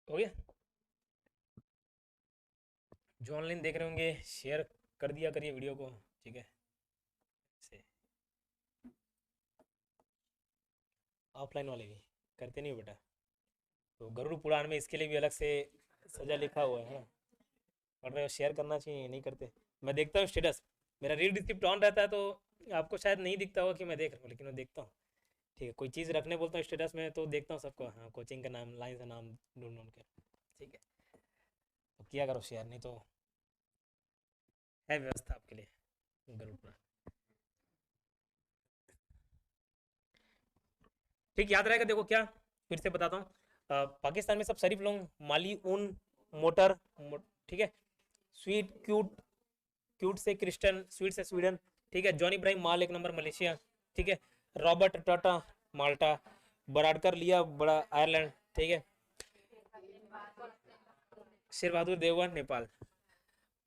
हो गया। जो ऑनलाइन देख रहे होंगे शेयर कर दिया करिए वीडियो को, ठीक है। से ऑफलाइन वाले भी करते नहीं हो बेटा, तो गरुड़ पुराण में इसके लिए भी अलग से सजा लिखा हुआ है, पढ़ रहे हो, शेयर करना चाहिए, नहीं करते। मैं देखता हूँ स्टेटस, मेरा रीड रिसिप्ट ऑन रहता है, तो आपको शायद नहीं दिखता होगा कि मैं देख रहा हूँ, लेकिन मैं देखता हूँ, ठीक है। कोई चीज़ रखने बोलता हूँ स्टेटस में तो देखता हूँ सबको, हाँ, कोचिंग का नाम लाइन से नाम ढूंढ ढूंढ के, ठीक है। तो किया करो शेयर, नहीं तो है व्यवस्था आपके लिए गरुड़ पुराण, ठीक, याद रहेगा। देखो क्या, फिर से बताता हूँ, पाकिस्तान में सब शरीफ लोग, माली ऊन मोटर, ठीक है। स्वीट क्यूट, क्यूट से क्रिस्टन, स्वीट से स्वीडन, ठीक है। जॉन इब्राहिम माल 1 नंबर मलेशिया, ठीक है। रॉबर्ट टाटा माल्टा, बराडकर लिया बड़ा आयरलैंड, ठीक है। Sher Bahadur Devgan Nepal,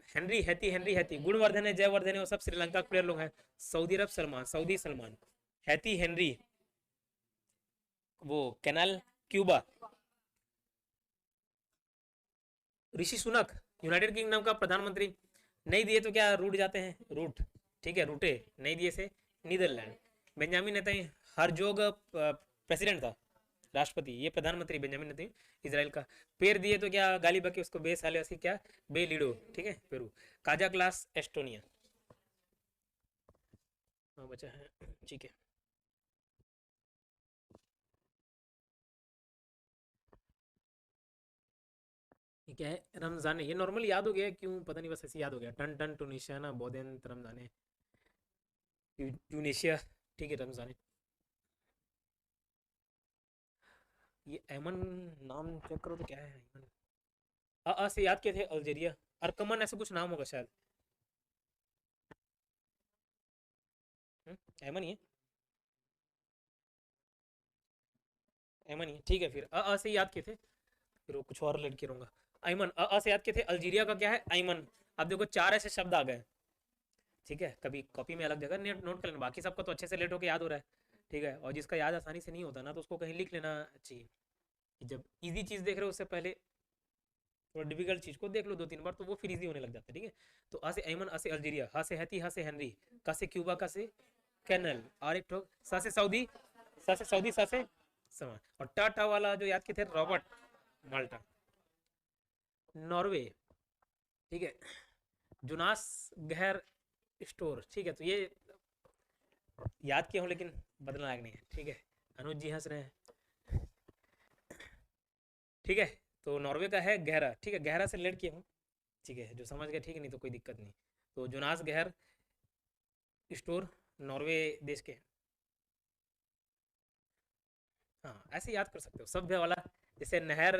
Henry Haiti, Henry Haiti, Gunawardena है, जयवर्धन है, वो सब श्रीलंका के प्लेयर लोग हैं। Saudi Arab Salman, Saudi Salman, Haiti Henry, वो Canel Cuba, Rishi Sunak United Kingdom का प्रधानमंत्री, नहीं दिए तो क्या रूट जाते हैं, रूट, ठीक है, रूटे, नहीं दिए से Netherlands. Benjamin Netanyahu Herzog president था, राष्ट्रपति, ये प्रधानमंत्री बेंजामिन नेतन्याहू इसराइल का। पेर दिए तो क्या गाली बके उसको, बे साले उसकी क्या, बे लीडो, ठीक है, पेरू। काजा क्लास एस्टोनिया, हाँ बचा है, ठीक है। ये क्या है? रमजान, ये नॉर्मल याद हो गया, क्यों पता नहीं, बस ऐसे याद हो गया। टन टन टूनिशिया ना, बोदेन रमजान, ट्यूनिशिया, ठीक है रमजान। ये ऐमन, नाम चेक करो तो क्या है ऐमन। से याद किए थे अल्जीरिया, अरकमन ऐसा कुछ नाम होगा शायद। ऐमन ही है, ऐमन ही है, ठीक है। फिर से याद किए थे, फिर वो कुछ और लड़के रहूंगा। ऐमन, से याद किए थे। अल्जीरिया का क्या है? ऐमन। अब देखो 4 ऐसे शब्द आ गए, ठीक है। कभी कॉपी में अलग जगह नोट कर लेना, बाकी सबको तो अच्छे से लेट होके याद हो रहा है, ठीक है। और जिसका याद आसानी से नहीं होता ना, तो उसको कहीं लिख लेना चाहिए कि जब इजी चीज़ देख रहे हो उससे पहले थोड़ा डिफिकल्ट चीज़ को देख लो 2-3 बार, तो वो फिर इजी होने लग जाता है, ठीक है। तो आ से ऐमन, आ से अल्जीरिया, हा से हैती, हा से हेनरी, का से क्यूबा, का से कैनल, और एक ठोक सा से सऊदी, सा से सऊदी, सा से समा। और टाटा वाला जो याद किए थे, रॉबर्ट माल्टा, नॉर्वे, ठीक है। जुनास गहर स्टोर, ठीक है। तो ये याद किया हूँ लेकिन बदलना लायक नहीं है, ठीक है। अनुज जी हंस रहे हैं, ठीक है। तो नॉर्वे का है गहरा, ठीक है, गहरा से रिलेट किया हूँ, ठीक है। जो समझ गया ठीक है, नहीं तो कोई दिक्कत नहीं। तो जोनास गहर स्टोर, नॉर्वे देश के। हाँ, ऐसे याद कर सकते हो सभ्य वाला। जैसे नहर,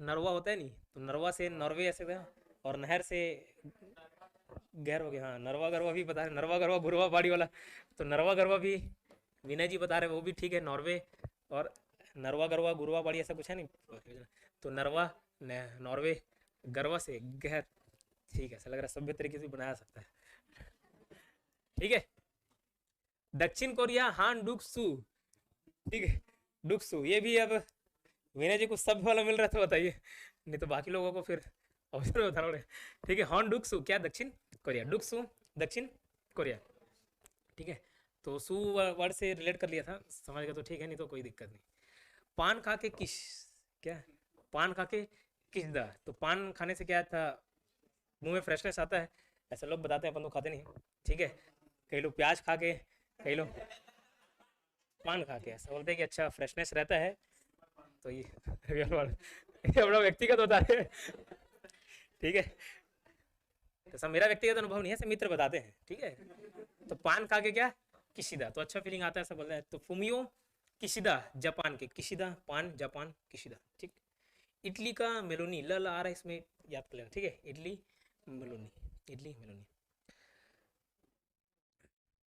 नरवा होता है नहीं, तो नरवा से नॉर्वे ऐसे था, और नहर से गहर हो गया। हाँ, नरवा गरवा भी बता रहे, नरवा गरवा गुरवा बाड़ी वाला। तो नरवा गरवा भी विनय जी बता रहे, वो भी ठीक है, नॉर्वे। और नरवा गरवा गुरवा बाड़ी ऐसा कुछ है नहीं, तो नरवा नॉर्वे, गरवा से गहर, ठीक है। ऐसा लग रहा है सभ्य तरीके से बनाया सकता है, ठीक है। दक्षिण कोरिया, हान डुक सू, ठीक है। डुक सू, ये भी अब विनय जी को सभ्य वाला मिल रहा था, बताइए, नहीं तो बाकी लोगों को फिर अवसर बता रहे, ठीक है। हॉन डुक सू क्या? दक्षिण कोरिया, डुक सू दक्षिण कोरिया, ठीक है। तो सू वर्ड से रिलेट कर लिया था, समझ गया तो ठीक है, नहीं तो कोई दिक्कत नहीं। पान खा के किस, क्या? पान खा के किस दा, तो पान खाने से क्या था? मुंह में फ्रेशनेस आता है, ऐसे लोग बताते हैं, अपन तो खाते नहीं, ठीक है। कई लोग प्याज खा के, कई लोग पान खा के ऐसा बोलते हैं कि अच्छा फ्रेशनेस रहता है। तो ये बड़ा व्यक्तिगत होता है, ठीक है। तो सब मेरा व्यक्तिगत अनुभव नहीं है, सब मित्र बताते हैं, ठीक है। तो पान खा के क्या? किशिदा, तो अच्छा फीलिंग आता है, ऐसा बोलते हैं। तो फुमियो किशिदा, जापान के किशिदा पान, जापान किशिदा, ठीक। इटली का मेलोनी, ल आ रहा है इसमें, याद कर लेना, ठीक है। Italy Meloni, Italy Meloni.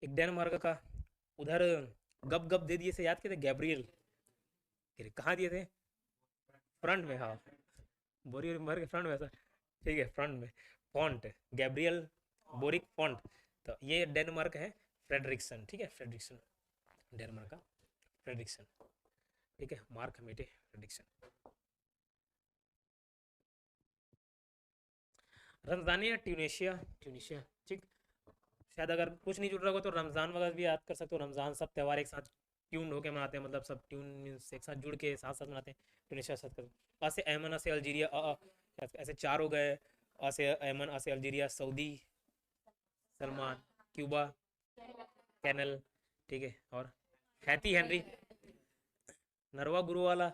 एक डेनमार्क का, उधर गप गप दे दिए से याद किए थे, गैब्रियल, कहाँ दिए थे? फ्रंट में, हाँ, बोरी भर के फ्रंट में ऐसा, ठीक है, फ्रंट में। फॉन्ट, गैब्रियल बोरिक फॉन्ट, तो ये डेनमार्क है, फ्रेडरिक्सन, ठीक है, फ्रेडरिक्सन, डेनमार्क का फ्रेडरिक्सन, ठीक है। मार्क मेटे फ्रेडरिक्सन। रमजान या ट्यूनेशिया, ट्यूनेशिया, ठीक। शायद अगर कुछ नहीं जुड़ रहा होगा तो रमज़ान वगैरह भी याद कर सकते हो। रमज़ान सब त्यौहार एक साथ ट्यून होकर मनाते हैं, मतलब सब ट्यून मीन्स एक साथ जुड़ के साथ साथ मनाते हैं। ट्यूनेशिया साथ कर, ऐसे ऐमन, ऐसे अल्जीरिया, ऐसे 4 हो गए, ऐसे ऐमन, ऐसे Algeria, Saudi, Salman, Cuba, Canel, ठीक है। और हैती हेनरी, नरवा गुरु वाला,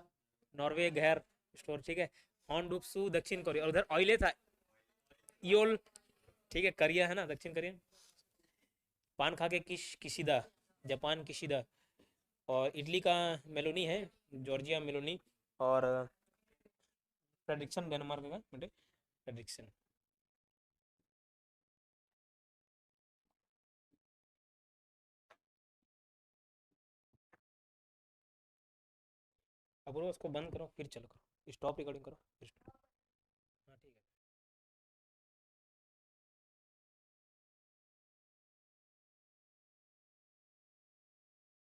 नॉर्वे गहर स्टोर, ठीक है। हॉन्डुक्सू दक्षिण कोरिया, और उधर ऑयले था, योल, ठीक है। कोरिया है ना, दक्षिण कोरिया। पान खा के किशिदा, जापान किशिदा। और इटली का मेलोनी है, जॉर्जिया मेलोनी। और प्रेडिक्शन डेनमार्क का बेटे, प्रेडिक्शन। अब उसको बंद करो, फिर चलो करो, स्टॉप रिकॉर्डिंग करो, फिर